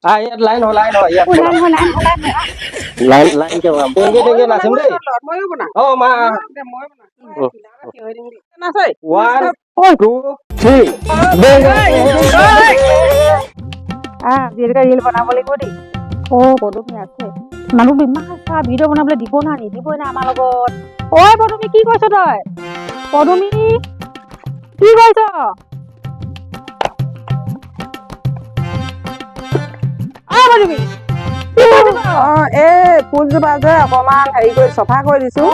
ইয়াত লাইন হয় ইয়াত লাইন কে বনাম টেংকে নাচিম দেই অ মা 1 2 3 বিয়েটা রিল বনাব লাগিব দেই পদুমি আছে মানুহ ইমান চা ভিডিঅ' বনাবলৈ দিব না নিদিবই না আমাৰ লগত পদুমি কি কৈছ তই পদুমি কি কৈছ পদুমি এই ফুলজোপা যে অকমান হেৰি কৰি চফা কৰি দিছো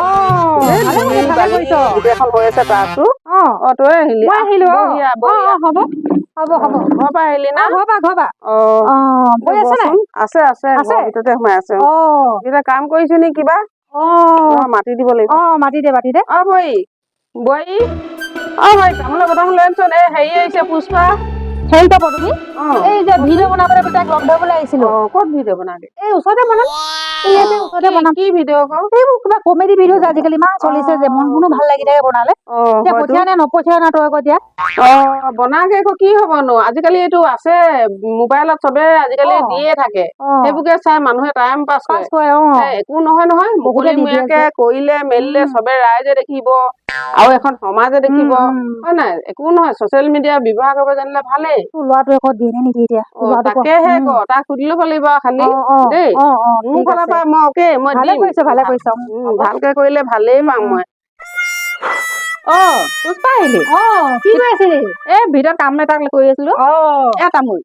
গোটেইখন হৈ আছে তাতো তই আহিলি হ'ব ঘৰৰ পৰা আহিলি না আছে ভিতৰতে সোমাই আছে কিবা কাম কৰিছো নি কিবা মাতি দিব লাগিব মাতি দে বোৱাৰী তামোলৰ বতাহ লৈ আনচোন এই হেৰি আহিছে পুষ্পা হেৰি তই পদুমি এই যে ভিডিঅ' বনাবলৈ তাইক লগ ধৰিবলৈ আহিছিলো ক'ত ভিডিঅ' বনাবি এই ওচৰতে বনাম কি ভিডিঅ' এইবোৰ কিবা কমেডি ভিডিঅ' যে আজিকালি ইমান চলিছে যে মন কোনো ভাল লাগি থাকে বনালে পঠিয়া নে নপঠিয়া না তই আকৌ এতিয়া বনাকে আকৌ কি হবনো আজিকালি এইটো আছে মোবাইলত চবে আজিকালি দিয়ে থাকে সেইবোৰকে চাই মানুহে টাইম পাছ কৰে একো নহয় মুকলিমূৰীয়াকে কৰিলে মেলিলে চবে ৰাইজে দেখিব আৰু এখন সমাজে দেখিব হয় নাই একো নহয় ছচিয়েল মিডিয়া ব্যৱহাৰ কৰিব জানিলে ভালেই ল'ৰাটো আকৌ দিয়ে নে নিদিয়ে এতিয়া তাকেহে তাক সুধি ল'ব লাগিব খালি দেই মোৰ ফালৰ পৰা মই ভালে কৰিছ ভালকে কৰিলে ভালেই পাম মই পুষ্পা আহিলি কি কৰি আছিলি এই ভিতৰত কাম এটা কৰি আছিলো তামোল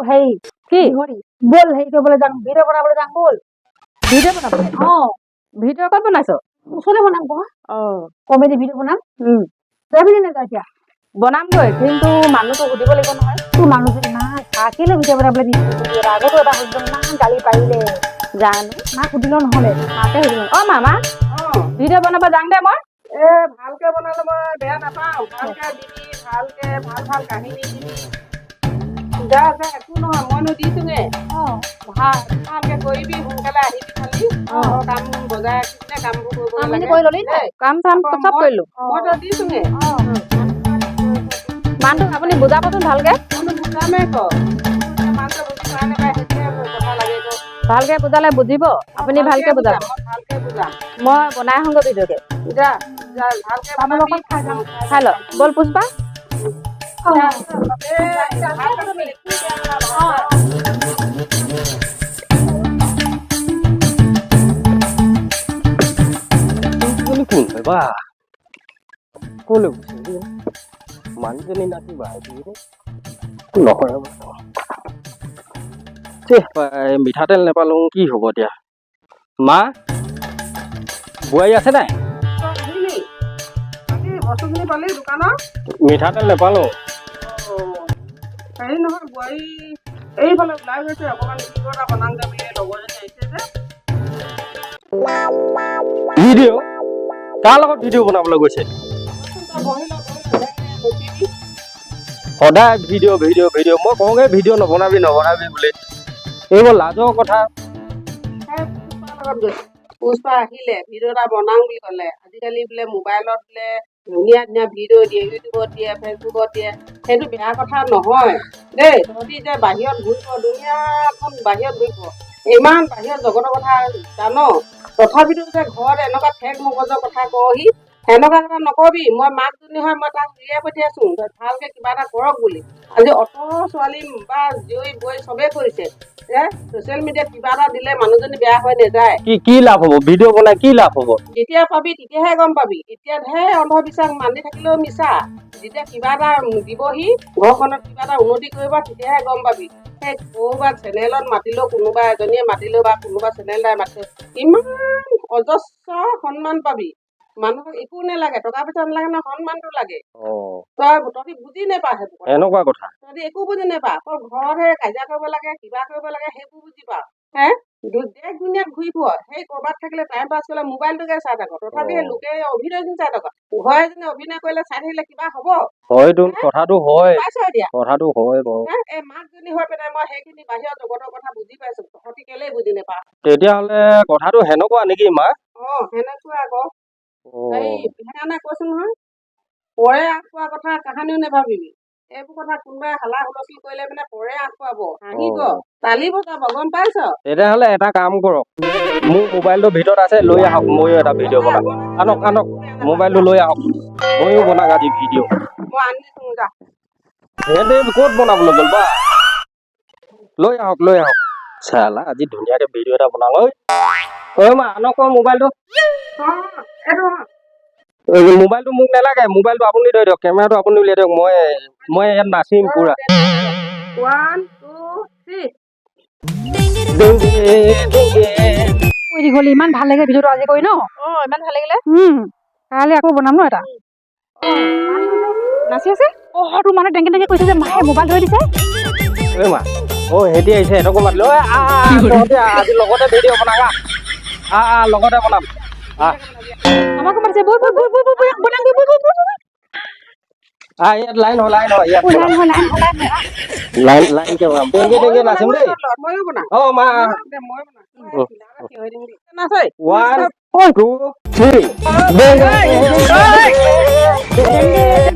হেৰি কি ব'ল হেৰি কৰিবলৈ যাম ভিডিঅ' বনাবলৈ যাম ব'ল ভিডিঅ' বনাবলৈ ভিডিঅ' ক'ত বনাইছ ওচৰতে বনাম কমেডি ভিডিঅ' বনাম যাবি নে নাযাওঁ এতিয়া বনামগৈ কিন্তু মানুহটো সুধিব লাগিব নহয় তোৰ মানুহজনী ইমান কেলে ভিডিঅ' বনাবলৈ আগতো এটা হজবেণ্ড ইমান গালি পাৰিলে জানো মাক সুধিলেও নহ'লে মাকে সুধিলে মামা ভিডিঅ' বনাব যাম দে মই ভালকে বনালে মই বেয়া নাপাওঁ ভালকে দিবি ভালকে ভাল কাহিনী দিবি যা একো নহয় মইনো দিছোঙে ভালকে কৰিবি সোনকালে আহিবি খালি কাম বজাই ৰাখিলে কামবোৰ কৰিব কৰি ললি কাম চাম চব কৰিলো মই দিছোঙে মানুহটোক আপুনি বুজাবচোন ভালকে বুজামেই মানুহটো বুজি পোৱা নাপায় সেইটোৱে কথা লাগে ভালকে বুজালে বুজিব আপুনি ভালকে বুজাব মই বনাই আহোঁগৈ ভিডিঅ'কে খাই ল ব'ল পুষ্পা কোন বা কলে মানুহজনী নাচিবা নহয় মিঠাতেল নেপালো কি হ'ব এতিয়া মা বোৱাৰী আছে নাই মিঠাতেল নেপালো হেৰি নহয় বোৱাৰী এইফালে ওলাই গৈছে অকমান ভিডিঅ' এটা বনাওঁগে বুলি লগৰজনী আহিছে যে ভিডিঅ' কাৰ লগত ভিডিঅ' বনাবলৈ গৈছে সদায় ভিডিঅ' মই কওঁগে ভিডিঅ' নবনাবি বুলি এইবোৰ লাজৰ কথা পুষ্পা আহিলে ভিডিঅ' এটা বনাওঁ বুলি ক'লে আজিকালি বোলে মোবাইলত বোলে ধুনীয়া ভিডিঅ' দিয়ে ইউটিউবত দিয়ে ফেচবুকত দিয়ে সেইটো বেয়া কথা নহয় দেই তহঁতি যে বাহিৰত ঘূৰিব দুনিয়াখন বাহিৰত ঘূৰিব ইমান বাহিৰত জগতৰ কথা জান তথাপিতো যে ঘৰত এনেকুৱা ঠেক মগজৰ কথা কহি সেনেকুৱা কথা নকবি মই মাকজনী হয় মই তাক উলিয়াই পঠিয়াইছো ভালকে কিবা এটা কৰক বুলি আজি অত ছোৱালী বা জীয়ৰী বোৱাৰী চবেই কৰিছে ছচিয়েল মিডিয়াত কিবা এটা দিলে মানুহজনী বেয়া হৈ নাযায় কি লাভ হ'ব ভিডিঅ' বনাই কি লাভ হ'ব যেতিয়া পাবি তেতিয়াহে গম পাবি এতিয়া ঢেৰ অন্ধবিশ্বাস মানি থাকিলেও মিছা যেতিয়া কিবা এটা দিবহি ঘৰখনত কিবা এটা উন্নতি কৰিব তেতিয়াহে গম পাবি সেই ক'ৰবাত চেনেলত মাতিলেও কোনোবা এজনীয়ে মাতিলেও বা কোনোবা চেনেল এটাই মাতিলেও ইমান অজস্ৰ সন্মান পাবি মানুহক একো নালাগে টকা পইচা নালাগে ন সন্মানটো লাগে তহঁতি বুজি নাপাৱ সেইবোৰ এনেকুৱা কথা তহঁতি একো বুজি নাপাৱ অকল ঘৰতহে কাজিয়া কৰিব লাগে কিবা কৰিব লাগে সেইবোৰ বুজি পাৱ দেশ দুনিয়াত ঘূৰি ফুৰ সেই ক'ৰবাত থাকিলে টাইম পাছ কৰিলে মোবাইলটোকে চাই থাক তথাপি লোকে অভিনয় চাই থাক ঘৰে এজনী অভিনয় কৰিলে চাই থাকিলে কিবা হ'ব হয়তো কথাটো হয় পাইছ এতিয়া কথাটো হয় বাৰু এই মাকজনী হৈ পেলাই মই সেইখিনি বাহিৰৰ জগতৰ কথা বুজি পাইছো তহঁতি কেলেই বুজি নাপাৱ তেতিয়াহ'লে কথাটো সেনেকুৱা নেকি মা সেনেকুৱা আকৌ সেইকাৰণে কৈছো নহয় পৰে আগ পোৱা কথা কাহানিও নাভাবিবি এইবোৰ কথা কোনোবাই হালা হুলস্থুল কৰিলে মানে পৰে আঁঠুৱাব হাঁহিব তালি বজাব গম পাইছ তেতিয়াহ'লে এটা কাম কৰক মোৰ মোবাইলটো ভিতৰত আছে লৈ আহক ময়ো এটা ভিডিঅ' বনাম আনক আনক মোবাইলটো লৈ আহক ময়ো বনাক আজি ভিডিঅ' মই আনি দিছো যা সিহঁতে ক'ত বনাবলৈ গ'ল বা লৈ আহক চালা আজি ধুনীয়াকে ভিডিঅ' এটা বনাম ঐ মা আনক মোবাইলটো মোবাইলটো মোক নালাগে মোবাইলটো আপুনি লৈ দিয়ক কেমেৰাটো আপুনি উলিয়াই দিয়ক মই ইয়াত নাচিম পুৰা 1 2 3 কৈ দীঘলী ইমান ভাল লাগে ভিডিঅ'টো আজি কৰি ন ইমান ভাল লাগিলে কাইলৈ আকৌ বনাম ন এটা নাচি আছে তোৰ মানে টেংকি টেংকি কৈছে যে মায়ে মোবাইল ধৰি দিছে ঐ মা সিহঁতি আহিছে সিহঁতকো মাতিলো আজি লগতে ভিডিঅ' বনাম লগতে বনাম আমাকো মাতিছে বৈ বনাম ইয়াত লাইন হয় ইয়াত লাইন কে বনাম টেংকি নাচিম দেই ময়ো বনাম মা মই বনাম 1 2 3